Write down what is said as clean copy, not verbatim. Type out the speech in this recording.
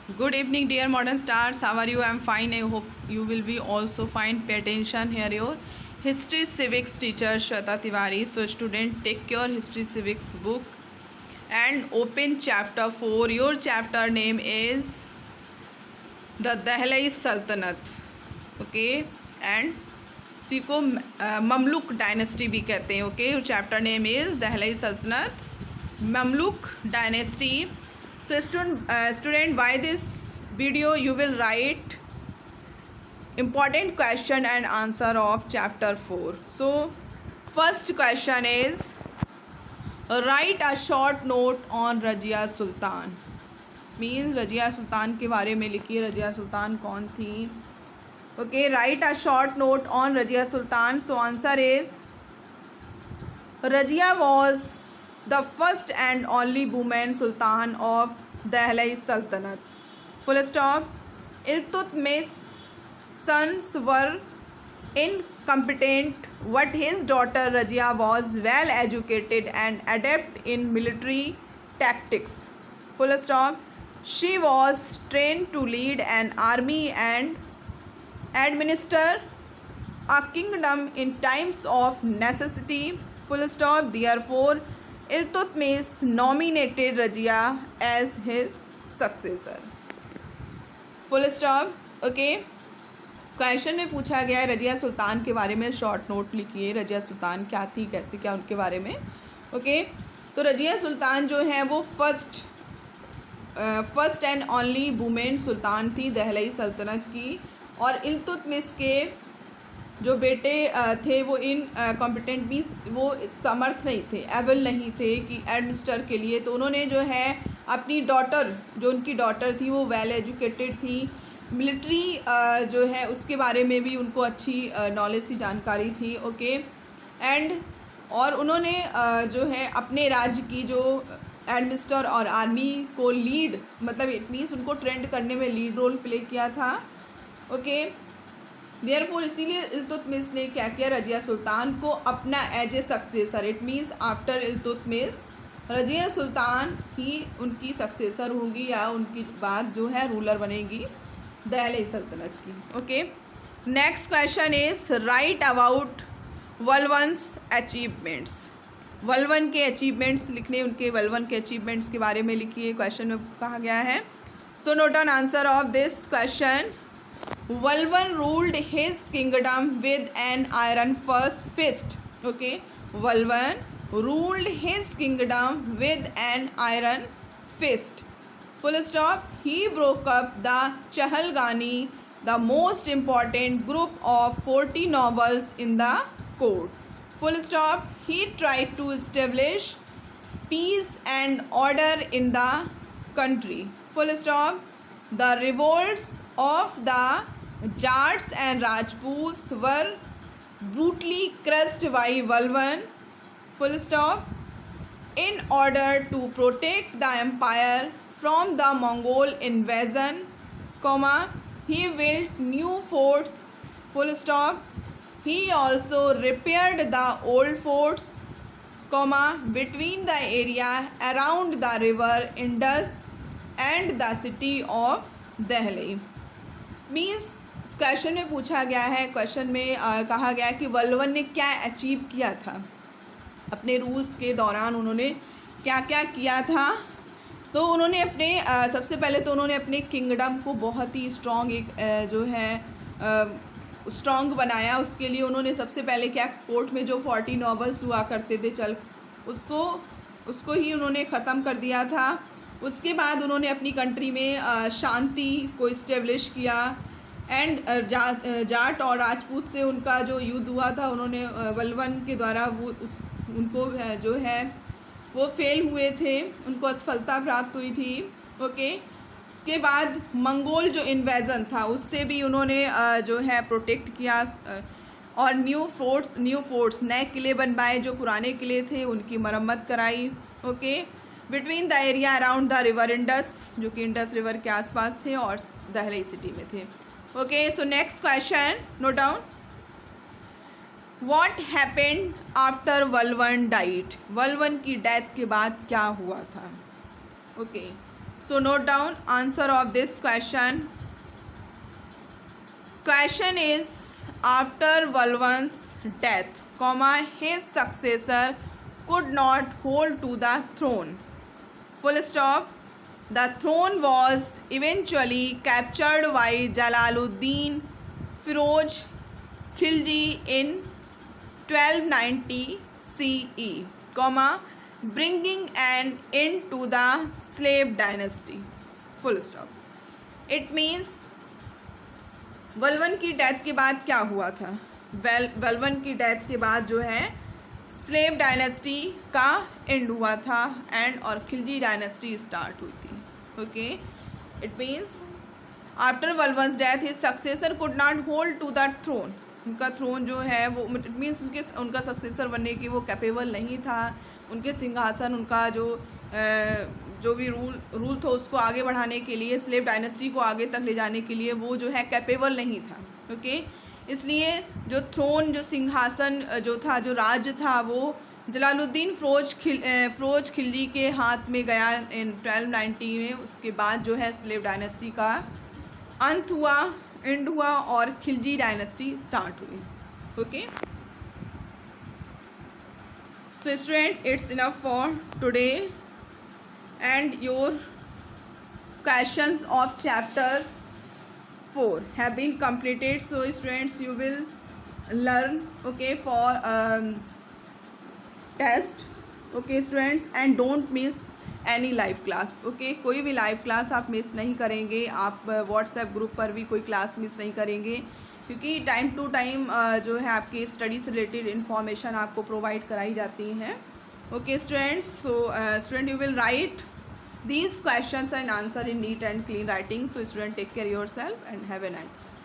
Good evening, dear modern stars. How are you? I'm fine. I hope you will be also fine. Pay attention here. Your history civics teacher Shweta Tiwari. So, student, take your history civics book and open chapter 4. Your chapter name is the Dahlai Sultanate. Okay, and इसी को ममलुक dynasty भी कहते हैं. Okay, chapter name is Dahlai सल्तनत, ममलुक dynasty. So student, by this video you will write important question and answer of chapter 4. So first question is, write a short note on Razia Sultan. Means Razia Sultan के बारे में लिखिए. रजिया सुल्तान कौन थी? Okay, write a short note on Razia Sultan. So answer is, Rajia was the first and only woman sultan of Dahlai Sultanate. Full stop. Iltutmish sons were incompetent, but his daughter Rajia was well educated and adept in military tactics. Full stop. She was trained to lead an army and administer a kingdom in times of necessity. Full stop. Therefore, Iltutmish nominated Rajia as his successor. Full stop. Okay, question में पूछा गया है रजिया सुल्तान के बारे में short note लिखिए. रजिया सुल्तान क्या थी, कैसे, क्या उनके बारे में. ओके, तो रजिया सुल्तान जो है वो फर्स्ट एंड ओनली वुमेन सुल्तान थी दहलई सल्तनत की. और इल्तुतमिश के जो बेटे थे वो कॉम्पिटेंट भी, वो समर्थ नहीं थे, एबल नहीं थे कि एडमिनिस्टर के लिए. तो उन्होंने जो है अपनी डॉटर, जो उनकी डॉटर थी वो वेल एजुकेटेड थी, मिलिट्री जो है उसके बारे में भी उनको अच्छी नॉलेज थी, जानकारी थी. ओके, एंड और उन्होंने जो है अपने राज्य की जो एडमिनिस्टर और आर्मी को लीड, मतलब इट मीन्स उनको ट्रेंड करने में लीड रोल प्ले किया था. ओके, देयरफॉर इसीलिए इल्तुतमिश ने क्या किया, रजिया सुल्तान को अपना as a successor, it means after Iltutmish Razia Sultan ही उनकी सक्सेसर होंगी या उनकी बाद जो है रूलर बनेगी दहलई सल्तनत की. Okay, next question is, write about Balban's achievements. Balban के अचीवमेंट्स लिखने, उनके वल्वन के अचीवमेंट्स के बारे में लिखिए. क्वेश्चन में कहा गया है. So note down answer of this question. Valvan ruled his kingdom with an iron fist. Okay, Valvan ruled his kingdom with an iron fist. Full stop. He broke up the Chahalgani, the most important group of 40 nobles in the court. Full stop. He tried to establish peace and order in the country. Full stop. The revolts of the Jats and Rajputs were brutally crushed by Valvan. Full stop. In order to protect the empire from the Mongol invasion, he built new forts. Full stop. He also repaired the old forts, between the area around the river Indus and the city of Delhi. Means question में पूछा गया है, question में कहा गया कि वल्वन ने क्या अचीव किया था अपने रूल्स के दौरान, उन्होंने क्या क्या किया था. तो उन्होंने अपने सबसे पहले तो उन्होंने अपने किंगडम को बहुत ही स्ट्रॉन्ग, एक जो है स्ट्रॉन्ग बनाया. उसके लिए उन्होंने सबसे पहले क्या, कोर्ट में जो 40 नॉबल्स हुआ करते थे उसको ही उन्होंने ख़त्म कर दिया था. उसके बाद उन्होंने अपनी कंट्री में शांति को इस्टेब्लिश किया. एंड जाट और राजपूत से उनका जो युद्ध हुआ था, उन्होंने वल्वन के द्वारा उनको जो है वो फेल हुए थे, उनको असफलता प्राप्त हुई थी. ओके, उसके बाद मंगोल जो इन्वेजन था उससे भी उन्होंने जो है प्रोटेक्ट किया. और न्यू फोर्ट्स नए किले बनवाए, जो पुराने किले थे उनकी मरम्मत कराई. Okay, between the area around the river Indus, जो कि इंडस रिवर के आसपास थे और दहलई सिटी में थे. Okay, so next question, note down. What happened after Balban died. Balban की डेथ के बाद क्या हुआ था. ओके, So note down answer of this question. Question is, after Valvan's death, his successor could not hold to the throne. Full stop. The throne was eventually captured by Jalaluddin Firoz Khilji in 1290 CE, bringing an end to the slave dynasty. Full stop. It means वल्वन की death के बाद क्या हुआ था? वल्वन की death के बाद जो है स्लेव डायनेस्टी का एंड हुआ था एंड और खिलजी डायनेस्टी स्टार्ट हुई थी. Okay, it means after Balban's death his successor could not hold to the throne. उनका थ्रोन जो है वो इट मीन्स उनका सक्सेसर बनने की वो कैपेबल नहीं था. उनके सिंहासन, उनका जो भी रूल था उसको आगे बढ़ाने के लिए, स्लेव डायनेस्टी को आगे तक ले जाने के लिए वो जो है कैपेबल नहीं था. ओके, इसलिए जो थ्रोन, जो सिंहासन जो था, जो राज्य था, वो जलालुद्दीन फ़िरोज़ खिलजी के हाथ में गया इन 1290 में. उसके बाद जो है स्लेव डायनेस्टी का अंत हुआ, एंड हुआ और खिलजी डायनेस्टी स्टार्ट हुई. Okay, so student, it's enough for today and your questions of chapter 4 have been completed. So students, you will learn, okay, for test. Okay students, and don't miss any live class. Okay, कोई भी live class आप miss नहीं करेंगे. आप WhatsApp group पर भी कोई class miss नहीं करेंगे, क्योंकि टाइम टू टाइम जो है आपकी स्टडी से रिलेटेड इन्फॉर्मेशन आपको प्रोवाइड कराई जाती हैं. Okay students, so student you will write these questions and answer in neat and clean writing. So student, take care yourself and have a nice day.